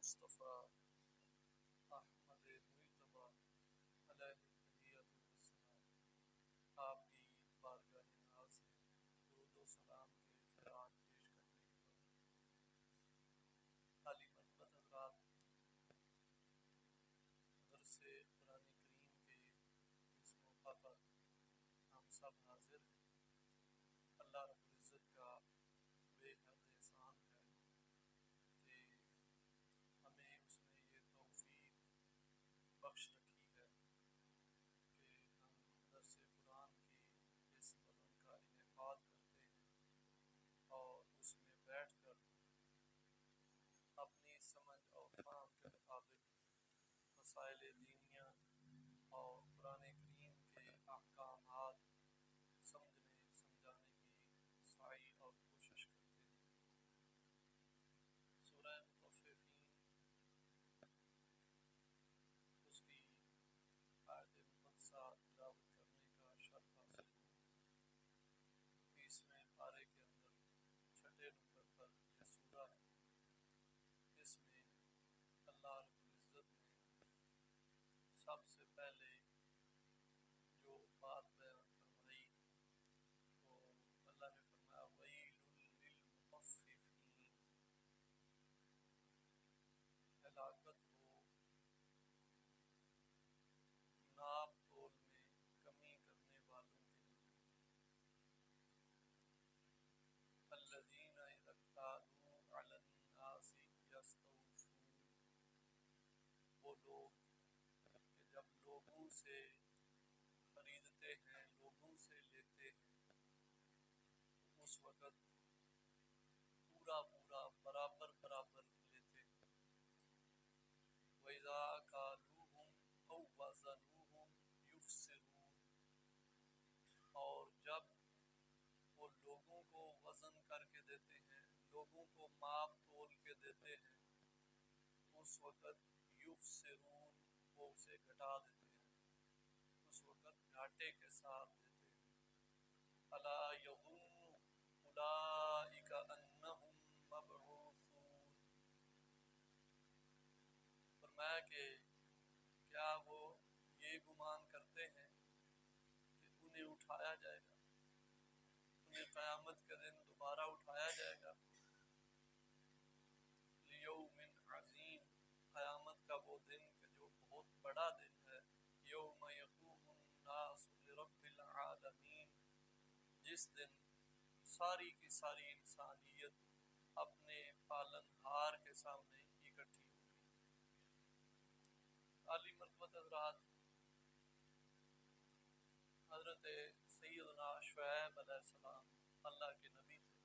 مصطفیٰ احمد مجتبیٰ علیہ التحیۃ والسلام، آپ کی بارگاہ ناز میں درود و سلام کے خیرات پیش کرنے کے بعد، عالی مرتبت حضرات، درس قرآن کریم کے اس موقع پر ہم سب حاضر ہیں۔ اللہ رب العزت کا بے حد احسان ہے کہ ہمیں اس نے یہ توفیق بخش رکھی ہے کہ ہم درس قرآن کی اس مدن کا انعقاد کرتے ہیں اور اس میں بیٹھ کر اپنی سمجھ اور فہم کے مطابق مسائل دینیہ اور قرآن کریم کے احکامات سمجھنے سمجھانے کی سعی اور کوشش کرتے ہیں۔ سورہ مطففین، اس کی آیت مقدسہ تلاوت کرنے کا شرف حاصل ہوا۔ 20ویں پارے کے اندر 6 نمبر پر یہ سورہ ہے۔ اس میں اللہ رب العزت نے سب سے پہلے جو بات بیان فرمائی تو اللہ نے فرمایا وَيْلٌ لِّلْمُطَفِّفِينَ، ہلاکت ہو ناپ تول میں کمی کرنے والوں کے لیے، الَّذِينَ إِذَا اكْتَالُوا عَلَى النَّاسِ يَسْتَوْفُونَ، وہ لوگ کہ جب لوگوں سے خریدتے ہیں، لوگوں سے لیتے ہیں، تو اس وقت پورا پورا برابر برابر لیتے ہیں۔ وَإِذَا كَالُوهُمْ أَوْ وَّزَنُوهُمْ يُخْسِرُونَ، اور جب وہ لوگوں کو وزن کر کے دیتے ہیں، لوگوں کو ماپ تول کے دیتے ہیں، اس وقت یخسرون، وہ اسے گھٹا دیتے ہیں، اس وقت گھاٹے کے ساتھ دیتے ہیں۔ الا یظن اولئک انہم مبعوثون، فرمایا کہ کیا وہ یہ گمان کرتے ہیں کہ انہیں اٹھایا جائے گا، انہیں قیامت کے دن دوبارہ اٹھایا جائے گا۔ لیوم عظیم، قیامت کا وہ دن کہ جو بہت بڑا دن ہے۔ یوم یقوم الناس لرب العالمین، جس دن ساری کی ساری انسانیت اپنے پالنہار کے سامنے اکٹھی ہوگی۔ عالی مرتبت حضرات، حضرت سیدنا شعیب علیہ السلام اللہ کے نبی تھے۔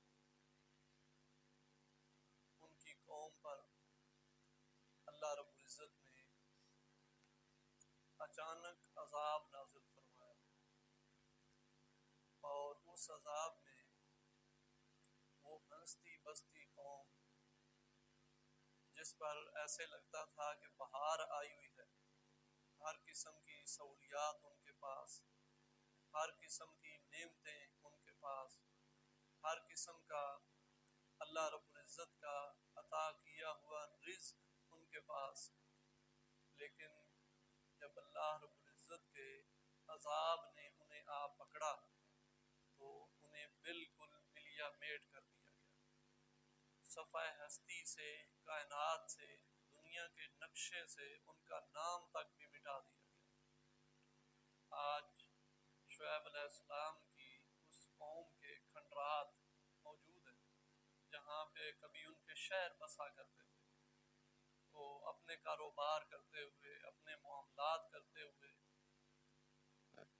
ان کی قوم پر اللہ رب العزت نے اچانک عذاب نازل فرمایا، اور اس عذاب میں وہ ہنستی بستی قوم، جس پر ایسے لگتا تھا کہ بہار آئی ہوئی ہے، ہر قسم کی سہولیات ان کے پاس، ہر قسم کی نعمتیں ان کے پاس، ہر قسم کا اللہ رب العزت کا عطا کیا ہوا رزق ان کے پاس، لیکن جب اللہ رب العزت کے عذاب نے انہیں آ پکڑا تو انہیں بالکل ملیا میٹ کر دیا گیا، صفحہ ہستی سے، کائنات سے، دنیا کے نقشے سے ان کا نام تک بھی مٹا دیا گیا۔ آج شعیب علیہ السلام کی اس قوم کے کھنڈرات موجود ہیں، جہاں پہ کبھی ان کے شہر بسا کرتے تھے، تو اپنے کاروبار کرتے ہوئے، اپنے معاملات کرتے ہوئے،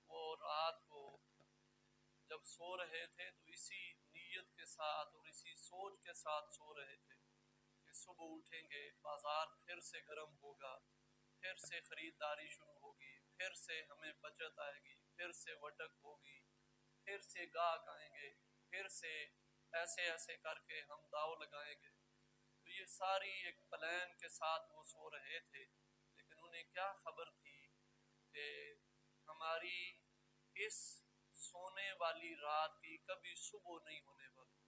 وہ رات کو جب سو رہے تھے تو اسی نیت کے ساتھ اور اسی سوچ کے ساتھ سو رہے تھے کہ صبح اٹھیں گے، بازار پھر سے گرم ہوگا، پھر سے خریداری شروع ہوگی، پھر سے ہمیں بچت آئے گی، پھر سے وٹک ہوگی، پھر سے گاہک آئیں گے، پھر سے ایسے ایسے کر کے ہم داؤ لگائیں گے۔ تو یہ ساری ایک پلان کے ساتھ وہ سو رہے تھے، لیکن انہیں کیا خبر تھی کہ ہماری اس سونے والی رات کی کبھی صبح نہیں ہونے والی۔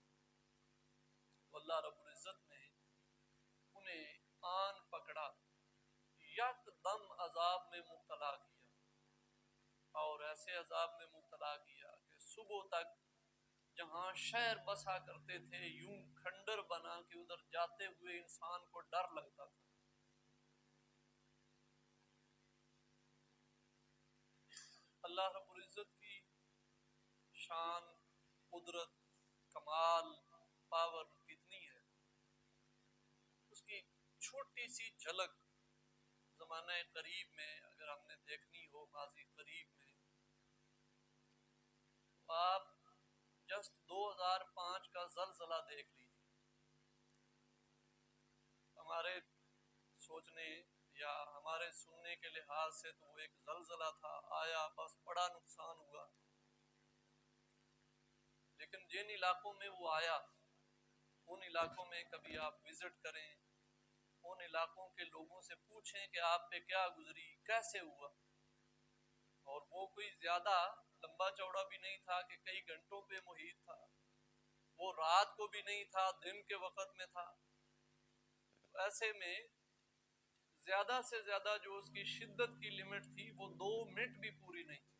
تو اللہ رب العزت نے انہیں آن پکڑا، یک دم عذاب میں مبتلا کیا، اور ایسے عذاب میں مبتلا کیا کہ صبح تک جہاں شہر بسا کرتے تھے یوں کھنڈر بنا کہ ادھر جاتے ہوئے انسان کو ڈر لگتا تھا۔ اللہ رب العزت کی شان، قدرت، کمال، پاور کتنی ہے، اس کی چھوٹی سی جھلک زمانہ قریب میں اگر ہم نے دیکھنی ہو، ماضی قریب میں، تو آپ جسٹ 2005 کا زلزلہ دیکھ لیجیے۔ ہمارے سوچنے یا ہمارے سننے کے لحاظ سے تو وہ ایک زلزلہ تھا، آیا بس بڑا نقصان ہوا، لیکن جن علاقوں میں وہ آیا ان علاقوں میں کبھی آپ وزٹ کریں، ان علاقوں کے لوگوں سے پوچھیں کہ آپ پہ کیا گزری، کیسے ہوا، اور وہ کوئی زیادہ لمبا چوڑا بھی نہیں تھا کہ کئی گھنٹوں پہ محیط تھا، وہ رات کو بھی نہیں تھا، دن کے وقت میں تھا۔ ایسے میں زیادہ سے زیادہ جو اس کی شدت کی لمٹ تھی وہ 2 منٹ بھی پوری نہیں تھی،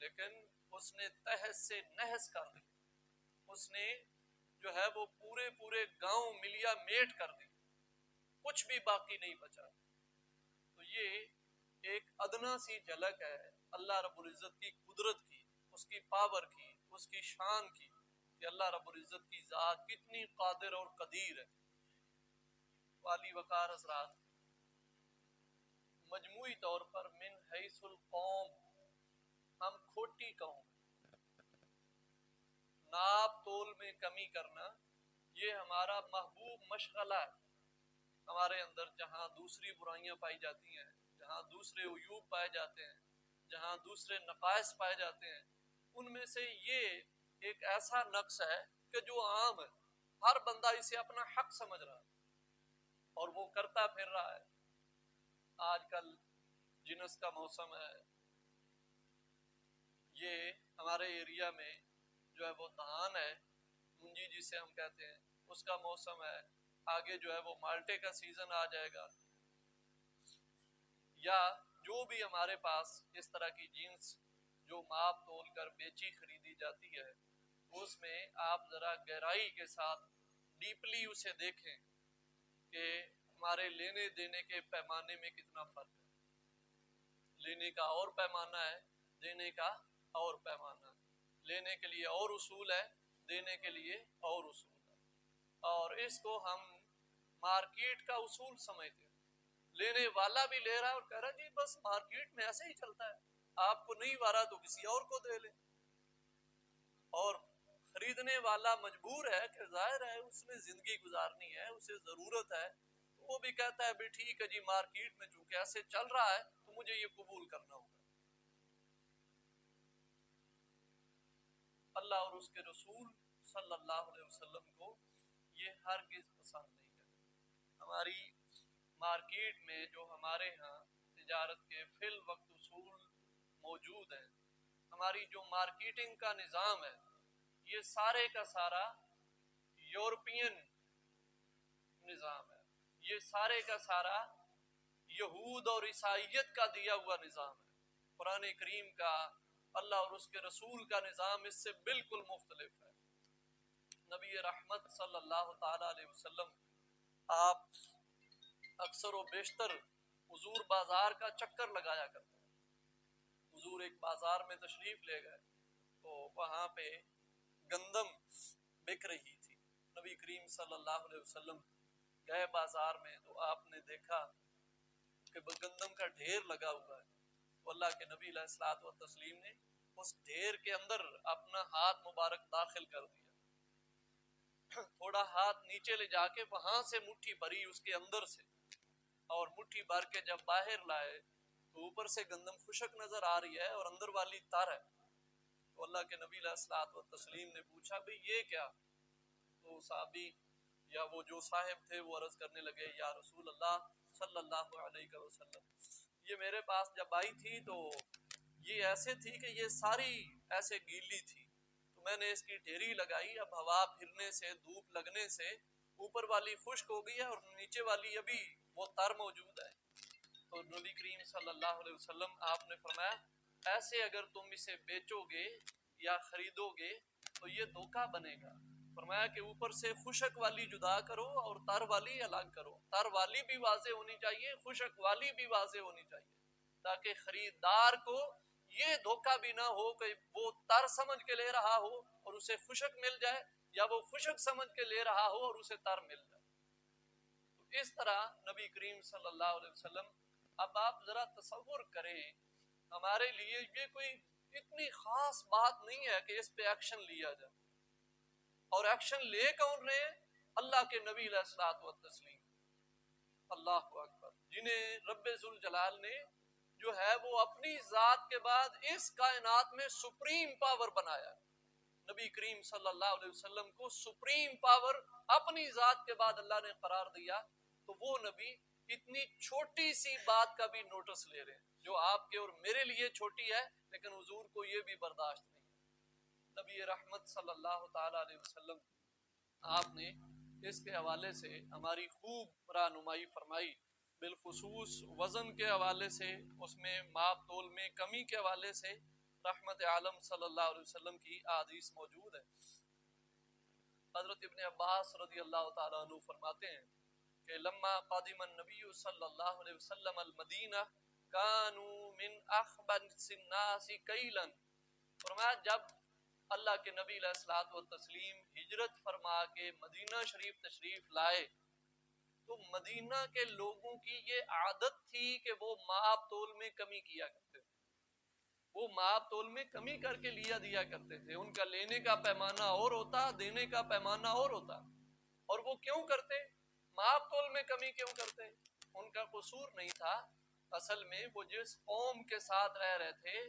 لیکن اس نے تہس سے نہس کر دی، اس نے جو ہے وہ پورے گاؤں ملیا میٹ کر دی، کچھ بھی باقی نہیں بچا۔ تو یہ ایک ادنا سی جھلک ہے اللہ رب العزت کی قدرت کی، اس کی پاور کی، اس کی شان کی، کہ اللہ رب العزت کی ذات کتنی قادر اور قدیر ہے۔ والی وقار حضرات، مجموعی طور پر من حیث القوم ہم کھوٹی قوم، ناپ تول میں کمی کرنا یہ ہمارا محبوب مشغلہ ہے۔ ہمارے اندر جہاں دوسری برائیاں پائی جاتی ہیں، جہاں دوسرے عیوب پائے جاتے ہیں، جہاں دوسرے نقائص پائے جاتے ہیں، ان میں سے یہ ایک ایسا نقص ہے کہ جو عام ہے، ہر بندہ اسے اپنا حق سمجھ رہا ہے اور وہ کرتا پھر رہا ہے۔ آج کل جنس کا موسم ہے، یہ ہمارے ایریا میں جو ہے وہ دھان ہے، منجی جسے ہم کہتے ہیں، اس کا موسم ہے، آگے جو ہے وہ مالٹے کا سیزن آ جائے گا، یا جو بھی ہمارے پاس اس طرح کی جینس جو ماپ تول کر بیچی خریدی جاتی ہے، اس میں آپ ذرا گہرائی کے ساتھ ڈیپلی اسے دیکھیں کہ ہمارے لینے دینے کے پیمانے میں کتنا فرق ہے۔ لینے کا اور پیمانہ ہے، دینے کا اور پیمانہ ہے، لینے کے لیے اور اصول ہے، دینے کے لیے اور اصول ہے، اور اس کو ہم مارکیٹ کا اصول سمجھتے ہیں۔ لینے والا بھی لے رہا ہے اور کہہ رہا ہے جی بس مارکیٹ میں ایسے ہی چلتا ہے، آپ کو نہیں وارا تو کسی اور کو دے لیں، اور خریدنے والا مجبور ہے کہ ظاہر ہے اس نے زندگی گزارنی ہے، اسے ضرورت ہے، تو وہ بھی کہتا ہے بھی ٹھیک ہے جی مارکیٹ میں چونکہ ایسے چل رہا ہے تو مجھے یہ قبول کرنا ہوگا۔ اللہ اور اس کے رسول صلی اللہ علیہ وسلم کو یہ ہرگز پسند نہیں ہے۔ ہماری مارکیٹ میں جو ہمارے ہاں تجارت کے فی الوقت اصول موجود ہیں، ہماری جو مارکیٹنگ کا نظام ہے، یہ سارے کا سارا یورپین نظام ہے، یہ سارے کا سارا یہود اور عیسائیت کا دیا ہوا نظام ہے۔ قرآن کریم کا، اللہ اور اس کے رسول کا نظام اس سے بالکل مختلف ہے۔ نبی رحمت صلی اللہ تعالی علیہ وسلم آپ اکثر و بیشتر حضور بازار کا چکر لگایا کرتے ہیں۔ حضور ایک بازار میں تشریف لے گئے تو وہاں پہ گندم بک رہی تھی، نبی کریم صلی اللہ علیہ وسلم گئے بازار میں تو آپ نے دیکھا کہ گندم کا ڈھیر لگا ہوا ہے، تو اللہ کے نبی علیہ الصلوۃ والتسلیم نے اس ڈھیر کے اندر اپنا ہاتھ مبارک داخل کر دیا، تھوڑا ہاتھ نیچے لے جا کے وہاں سے مٹھی بھری اس کے اندر سے، اور مٹھی بھر کے جب باہر لائے تو اوپر سے گندم خشک نظر آ رہی ہے اور اندر والی تر ہے۔ تو اللہ کے نبی علیہ الصلوۃ والتسلیم نے پوچھا بھئی یہ کیا؟ تو صحابی یا وہ جو صاحب تھے وہ عرض کرنے لگے یا رسول اللہ صلی اللہ علیہ وسلم، یہ میرے پاس جب آئی تھی تو یہ ایسے تھی کہ یہ ساری ایسے گیلی تھی، تو میں نے اس کی ڈھیری لگائی، اب ہوا پھرنے سے، دھوپ لگنے سے اوپر والی خشک ہو گئی ہے اور نیچے والی ابھی وہ تر موجود ہے. تو نبی کریم صلی اللہ علیہ وسلم آپ نے فرمایا ایسے اگر تم اسے بیچو گے یا خریدو گے تو یہ دھوکہ بنے گا. فرمایا کہ اوپر سے خشک والی جدا کرو اور تر والی الگ کرو. تر والی بھی واضح ہونی چاہیے, خشک والی بھی واضح ہونی چاہیے, تاکہ خریدار کو یہ دھوکہ بھی نہ ہو کہ وہ تر سمجھ کے لے رہا ہو اور اسے خشک مل جائے, یا وہ خشک سمجھ کے لے رہا ہو اور اسے تر مل جائے. تو اس طرح نبی کریم صلی اللہ علیہ وسلم, اب آپ ذرا تصور کریں, ہمارے لیے یہ کوئی اتنی خاص بات نہیں ہے کہ اس پہ ایکشن لیا جائے. اور ایکشن لے کون رہے ہیں؟ اللہ کے نبی علیہ الصلوۃ والتسلیم, اللہ اکبر, جنہیں رب ذوالجلال نے جو ہے وہ اپنی ذات کے بعد اس کائنات میں سپریم پاور بنایا. نبی کریم صلی اللہ علیہ وسلم کو سپریم پاور اپنی ذات کے بعد اللہ نے قرار دیا, تو وہ نبی اتنی چھوٹی سی بات کا بھی نوٹس لے رہے ہیں جو آپ کے اور میرے لیے چھوٹی ہے, لیکن حضور کو یہ بھی برداشت نہیں. نبی رحمت صلی اللہ تعالی علیہ وسلم, آپ نے اس کے حوالے سے ہماری خوب رہنمائی فرمائی, بالخصوص وزن کے حوالے سے, اس میں ماپ تول میں کمی کے حوالے سے رحمت عالم صلی اللہ علیہ وسلم کی احادیث موجود ہے. حضرت ابن عباس رضی اللہ تعالیٰ عنہ فرماتے ہیں کہ لما قادم النبی صلی اللہ علیہ وسلم المدینہ کانوا من اخبث الناس کیلا. فرمایا جب اللہ کے نبی علیہ الصلوۃ والتسلیم ہجرت فرما کے مدینہ شریف تشریف لائے, تو مدینہ کے لوگوں کی یہ عادت تھی کہ وہ ماپ تول میں کمی کیا کرتے تھے. وہ ماپ تول میں کمی کر کے دیا کرتے تھے. ان کا لینے کا پیمانہ اور ہوتا, دینے کا پیمانہ اور ہوتا. اور وہ کیوں کرتے؟ ماپ تول میں کمی کیوں کرتے؟ ان کا قصور نہیں تھا, اصل میں وہ جس قوم کے ساتھ رہ رہے تھے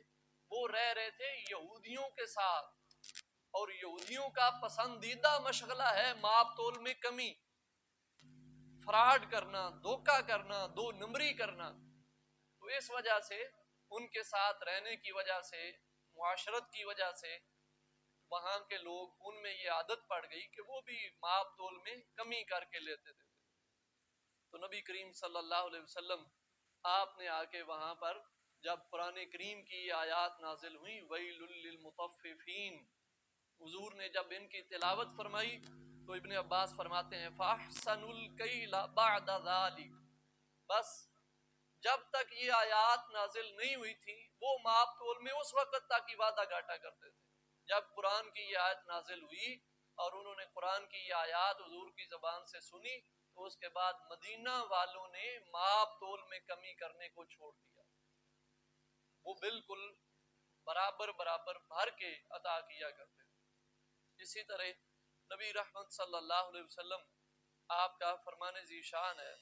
وہ رہ رہے تھے یہودیوں کے ساتھ, اور یہودیوں کا پسندیدہ مشغلہ ہے ماپ تول میں کمی, فراڈ کرنا, دھوکہ کرنا, دو نمبری کرنا. تو اس وجہ سے ان کے ساتھ رہنے کی وجہ سے, معاشرت کی وجہ سے, وہاں کے لوگ ان میں یہ عادت پڑ گئی کہ وہ بھی ماپ تول میں کمی کر کے لیتے تھے. تو نبی کریم صلی اللہ علیہ وسلم آپ نے آ کے وہاں پر جب قرآن کریم کی آیات نازل ہوئی ویل للمطففین, حضور نے جب ان کی تلاوت فرمائی تو ابن عباس فرماتے ہیں فاحسنوا الکیل بعد ذلک, بس جب تک یہ آیات نازل نہیں ہوئی تھی وہ ماپ تول میں اس وقت تک ہی وعدہ گھاٹا کرتے تھے. جب قرآن کی یہ آیت نازل ہوئی اور انہوں نے قرآن کی یہ آیات حضور کی زبان سے سنی, تو اس کے بعد مدینہ والوں نے ماپ تول میں کمی کرنے کو چھوڑ دیا. وہ بالکل برابر برابر بھر کے عطا کیا کرتے تھے. اسی طرح نبی رحمت صلی اللہ علیہ وسلم, آپ کا فرمان ذی شان ہے,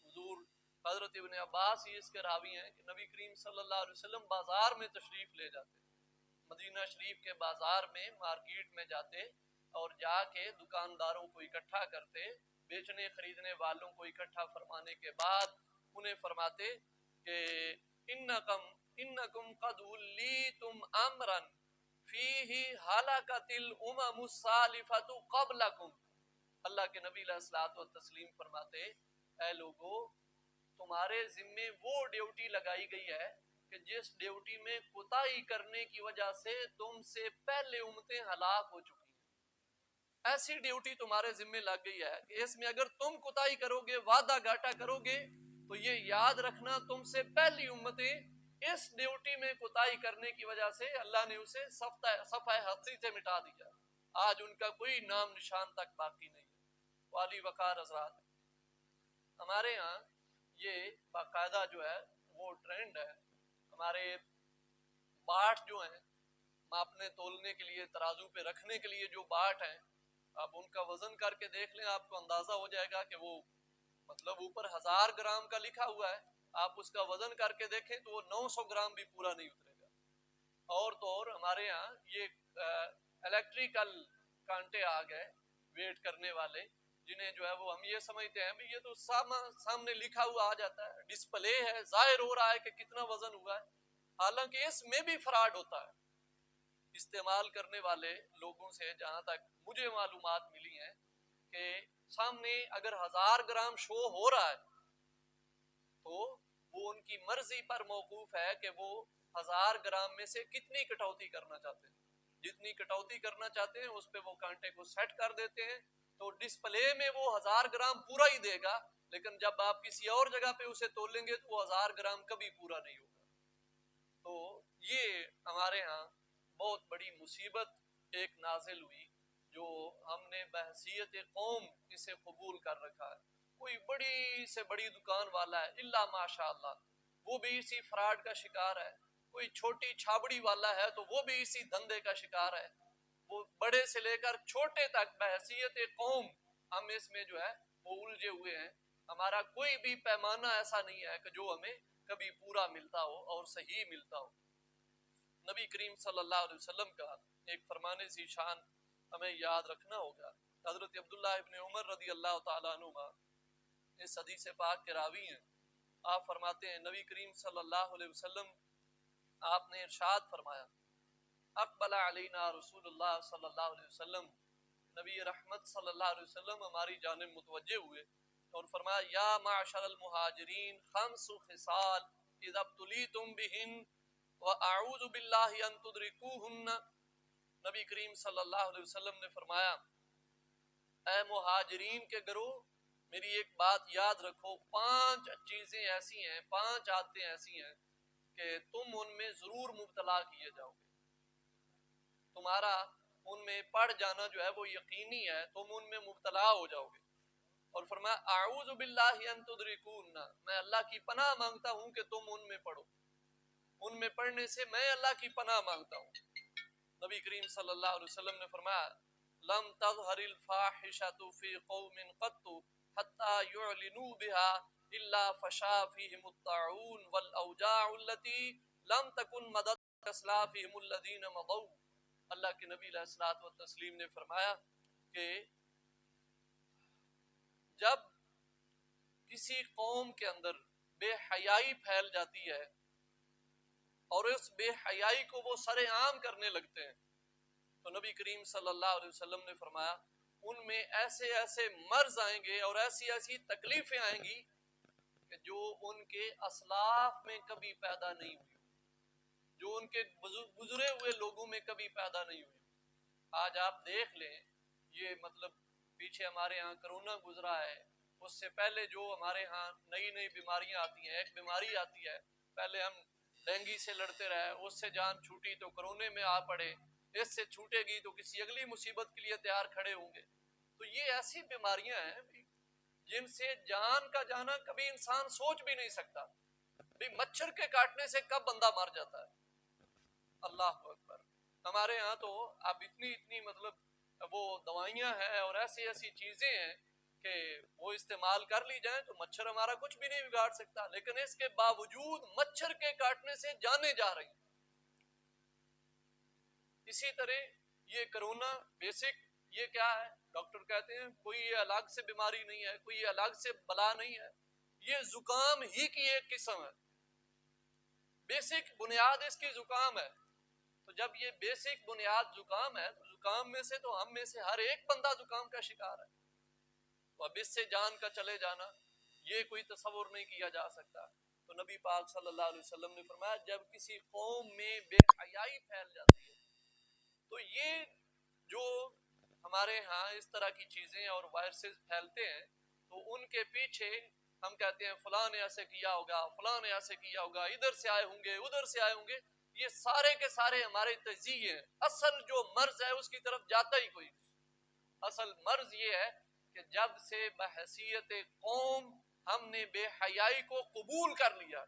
حضور حضرت ابن عباس ہی اس کے راوی ہیں کہ نبی کریم صلی اللہ علیہ وسلم بازار میں تشریف لے جاتے, مدینہ شریف کے بازار میں, مارکیٹ میں جاتے اور جا کے دکانداروں کو اکٹھا کرتے, بیچنے خریدنے والوں کو اکٹھا فرمانے کے بعد انہیں فرماتے کہ انکم قد ولیتم امرا فیہ ہلاکت الامم السالفۃ قبلکم. اللہ کے نبی علیہ الصلوۃ والتسلیم فرماتے اے لوگو, تمہارے ذمے وہ ڈیوٹی لگائی گئی ہے کہ جس ڈیوٹی میں کوتاہی کرنے کی وجہ سے تم سے پہلے امتیں ہلاک ہو چکی ہیں. ایسی ڈیوٹی تمہارے ذمے لگ گئی ہے کہ اس میں اگر تم کوتاہی کرو گے, وعدہ گھاٹا کرو گے, تو یہ یاد رکھنا تم سے پہلی امتیں اس ڈیوٹی میں کوتاہی کرنے کی وجہ سے اللہ نے اسے صفحہ ہستی سے مٹا دیا. آج ان کا کوئی نام نشان تک باقی نہیں ہے. والی وقار حضرات, ہمارے ہاں یہ باقاعدہ جو ہے وہ ٹرینڈ ہے. ہمارے باٹ جو ہیں ماپنے تولنے کے لیے, ترازو پہ رکھنے کے لیے جو باٹ ہیں, آپ ان کا وزن کر کے دیکھ لیں, آپ کو اندازہ ہو جائے گا کہ وہ مطلب اوپر 1000 گرام کا لکھا ہوا ہے, آپ اس کا وزن کر کے دیکھیں تو وہ 900 گرام بھی پورا نہیں اترے گا. اور تو اور ہمارے ہاں یہ الیکٹریکل کانٹے آ گئے ویٹ کرنے والے, جنہیں جو ہے وہ ہم یہ سمجھتے ہیں بھی یہ تو سامنے لکھا ہوا آ جاتا ہے, ڈسپلے ہے, ظاہر ہو رہا ہے کہ کتنا وزن ہوا ہے, حالانکہ اس میں بھی فراڈ ہوتا ہے. استعمال کرنے والے لوگوں سے جہاں تک مجھے معلومات ملی ہیں کہ سامنے اگر 1000 گرام شو ہو رہا ہے تو وہ ان کی مرضی پر موقوف ہے کہ وہ 1000 گرام میں سے کتنی کٹوتی کرنا چاہتے ہیں. جتنی کٹوتی کرنا چاہتے ہیں اس پہ وہ کانٹے کو سیٹ کر دیتے ہیں, تو ڈسپلے میں وہ 1000 گرام پورا ہی دے گا, لیکن جب آپ کسی اور جگہ پہ اسے تولیں گے تو وہ 1000 گرام کبھی پورا نہیں ہوگا. تو یہ ہمارے ہاں بہت بڑی مصیبت ایک نازل ہوئی جو ہم نے بحیثیت قوم اسے قبول کر رکھا ہے. کوئی بڑی سے بڑی دکان والا ہے الا ماشاء اللہ, وہ بھی اسی فراڈ کا شکار ہے. کوئی چھوٹی چھابڑی والا ہے تو وہ بھی اسی دھندے کا شکار ہے. وہ بڑے سے لے کر چھوٹے تک بحیثیت قوم ہم اس میں جو ہے وہ الجھے ہوئے ہیں. ہمارا کوئی بھی پیمانہ ایسا نہیں ہے کہ جو ہمیں کبھی پورا ملتا ہو اور صحیح ملتا ہو. نبی کریم صلی اللہ علیہ وسلم کا ایک فرمان ذی شان ہمیں یاد رکھنا ہوگا. حضرت عبداللہ ابن عمر رضی اللہ تعالیٰ عنہما اس حدیث پاک کے راوی ہیں. آپ فرماتے ہیں نبی کریم صلی اللہ علیہ وسلم آپ نے ارشاد فرمایا, اقبل علینا رسول اللہ صلی اللہ علیہ وسلم, نبی رحمت صلی اللہ علیہ وسلم ہماری جانب متوجہ ہوئے اور فرمایا, یا معشر المہاجرین خمس خصال اذا ابتلیتم بہن واعوذ باللہ ان تدرکوہن. نبی کریم صلی اللہ علیہ وسلم نے فرمایا, اے مہاجرین کے گروہ, میری ایک بات یاد رکھو, 5 چیزیں ایسی ہیں, 5 عادتیں ایسی ہیں کہ تم ان میں ضرور مبتلا کیے جاؤ گے. تمہارا ان میں پڑ جانا جو ہے وہ یقینی ہے, تم ان میں مبتلا ہو جاؤ گے. اور فرمایا اعوذ باللہ ان تدرکون, میں اللہ کی پناہ مانگتا ہوں کہ تم ان میں پڑھو, ان میں پڑھنے سے میں اللہ کی پناہ مانگتا ہوں. نبی کریم صلی اللہ علیہ وسلم نے فرمایا, لم تظہر الفاحشۃ فی قوم قط حتی یعلنوا بها الا فشا فیہم الطاعون والاوجاع التي لم تکن مدت اسلافہم الذین مضوا. اللہ کے نبی علیہ الصلوۃ والتسلیم نے فرمایا کہ جب کسی قوم کے اندر بے حیائی پھیل جاتی ہے اور اس بے حیائی کو وہ سر عام کرنے لگتے ہیں, تو نبی کریم صلی اللہ علیہ وسلم نے فرمایا ان میں ایسے ایسے مرض آئیں گے اور ایسی ایسی تکلیفیں آئیں گی کہ جو ان کے اسلاف میں کبھی پیدا نہیں ہوئی, جو ان کے گزرے ہوئے لوگوں میں کبھی پیدا نہیں ہوئی. آج آپ دیکھ لیں, یہ مطلب پیچھے ہمارے ہاں کرونا گزرا ہے, اس سے پہلے جو ہمارے ہاں نئی نئی بیماریاں آتی ہیں, ایک بیماری آتی ہے, پہلے ہم ڈینگی سے لڑتے رہے, اس سے جان چھوٹی تو کرونے میں آ پڑے, اس سے چھوٹے گی تو کسی اگلی مصیبت کے لیے تیار کھڑے ہوں گے. تو یہ ایسی بیماریاں ہیں جن سے جان کا جانا کبھی انسان سوچ بھی نہیں سکتا. بھی مچھر کے کاٹنے سے کب بندہ مر جاتا ہے, اللہ اکبر. ہمارے ہاں تو اب اتنی مطلب وہ دوائیاں ہیں اور ایسی ایسی چیزیں ہیں کہ وہ استعمال کر لی جائیں تو مچھر ہمارا کچھ بھی نہیں بگاڑ سکتا, لیکن اس کے باوجود مچھر کے کاٹنے سے جانیں جا رہی. اسی طرح یہ کرونا بیسک یہ کیا ہے, ڈاکٹر کہتے ہیں کوئی یہ الگ سے بیماری نہیں ہے, کوئی یہ الگ سے بلا نہیں ہے, یہ زکام ہی کی ایک قسم ہے, بیسک بنیاد اس کی زکام ہے. تو جب یہ بیسک بنیاد زکام ہے تو زکام میں سے تو ہم میں سے ہر ایک بندہ زکام کا شکار ہے. تو اب اس سے جان کا چلے جانا یہ کوئی تصور نہیں کیا جا سکتا. تو نبی پاک صلی اللہ علیہ وسلم نے فرمایا جب کسی قوم میں بے حیائی پھیل جاتی ہے تو یہ جو ہمارے ہاں اس طرح کی چیزیں اور وائرسز پھیلتے ہیں تو ان کے پیچھے ہم کہتے ہیں فلاں نے ایسے کیا ہوگا, فلاں نے ایسے کیا ہوگا, ادھر سے آئے ہوں گے, ادھر سے آئے ہوں گے. یہ سارے کے سارے ہمارے تجزیے ہیں. اصل جو مرض ہے اس کی طرف جاتا ہی کوئی نہیں. اصل مرض یہ ہے کہ جب سے بحیثیت قوم ہم نے بے حیائی کو قبول کر لیا,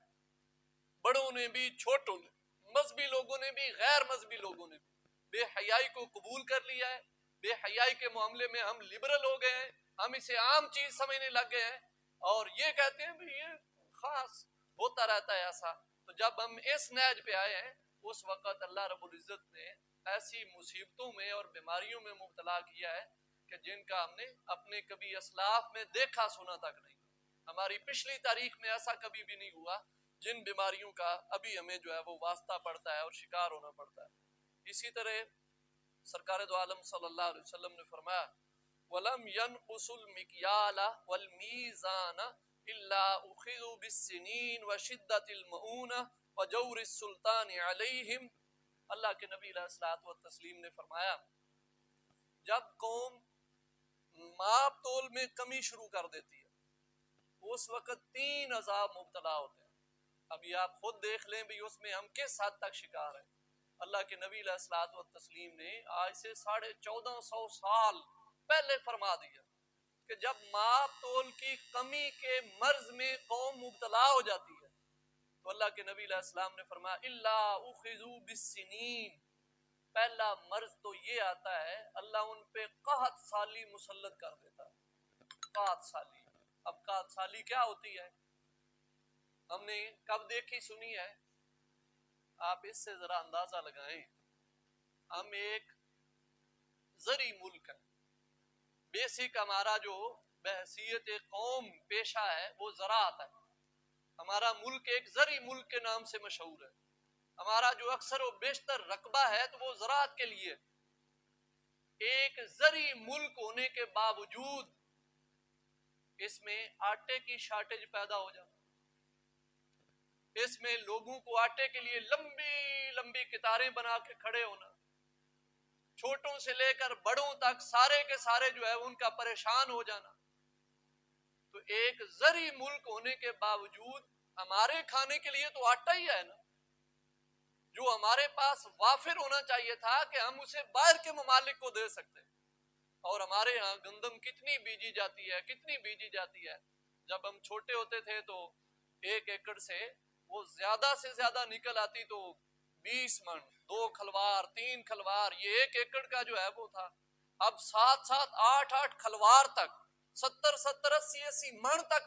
بڑوں نے بھی, چھوٹوں نے, مذہبی لوگوں نے بھی, غیر مذہبی لوگوں نے بھی بے حیائی کو قبول کر لیا ہے. بے حیائی کے معاملے میں ہم لبرل ہو گئے ہیں, ہم اسے عام چیز سمجھنے لگ گئے ہیں اور یہ کہتے ہیں بھی یہ خاص ہوتا رہتا ہے ایسا. تو جب ہم اس نہج پہ آئے ہیں اس وقت اللہ رب العزت نے ایسی مصیبتوں میں اور بیماریوں میں مبتلا کیا ہے کہ جن کا ہم نے اپنے کبھی اسلاف میں دیکھا سنا تک نہیں. ہماری پچھلی تاریخ میں ایسا کبھی بھی نہیں ہوا جن بیماریوں کا ابھی ہمیں جو ہے وہ واسطہ پڑتا ہے اور شکار ہونا پڑتا ہے. اسی طرح سرکار دو عالم صلی اللہ علیہ وسلم نے فرمایا وَلَمْ يَنْقُصُ الْمِكْيَالَ وَالْمِيزَانَ إِلَّا أُخِذُوا بِالسِّنِينِ وَشِدَّةِ الْمَؤُونَةِ وَجَوْرِ السُّلْطَانِ عَلَيْهِمْ۔ اللہ کے نبی علیہ الصلوۃ والتسلیم نے فرمایا جب قوم ماپ تول میں کمی شروع کر دیتی ہے اس وقت 3 عذاب مبتلا ہوتے ہیں۔ ابھی آپ خود دیکھ لیں بھی اس میں ہم کس حد تک شکار ہیں۔ اللہ کے نبی علیہ الصلوۃ والتسلیم نے آج سے 1450 سال پہلے فرما دیا کہ جب ماپ تول کی کمی کے مرض میں قوم مبتلا ہو جاتی ہے تو اللہ کے نبی علیہ السلام نے فرمایا الا اخذوا بالسنین، پہلا مرض تو یہ آتا ہے اللہ ان پہ قحط سالی مسلط کر دیتا ہے۔ قحط سالی، اب قحط سالی کیا ہوتی ہے ہم نے کب دیکھی سنی ہے؟ آپ اس سے ذرا اندازہ لگائیں۔ ہم ایک زرعی ملک ہے، بیسک ہمارا جو بحیثیت قوم پیشہ ہے وہ زراعت ہے۔ ہمارا ملک ایک زرعی ملک کے نام سے مشہور ہے۔ ہمارا جو اکثر و بیشتر رقبہ ہے تو وہ زراعت کے لیے۔ ایک زرعی ملک ہونے کے باوجود اس میں آٹے کی شارٹیج پیدا ہو جاتی، اس میں لوگوں کو آٹے کے لیے لمبی لمبی قطاریں بنا کے کھڑے ہونا، چھوٹوں سے لے کر بڑوں تک سارے کے سارے جو ہے ان کا پریشان ہو جانا۔ تو ایک زرعی ملک ہونے کے باوجود ہمارے کھانے کے لیے تو آٹا ہی ہے نا، جو ہمارے پاس وافر ہونا چاہیے تھا کہ ہم اسے باہر کے ممالک کو دے سکتے ہیں۔ اور ہمارے ہاں گندم کتنی بیجی جاتی ہے، کتنی بیجی جاتی ہے۔ جب ہم چھوٹے ہوتے تھے تو 1 ایکڑ سے وہ زیادہ سے زیادہ نکل آتی تو 20 من، 2 کھلوار، 3 کھلوار، یہ 1 ایکڑ کا جو ہے وہ تھا۔ اب 7 8 کھلوار تک 70 80 من تک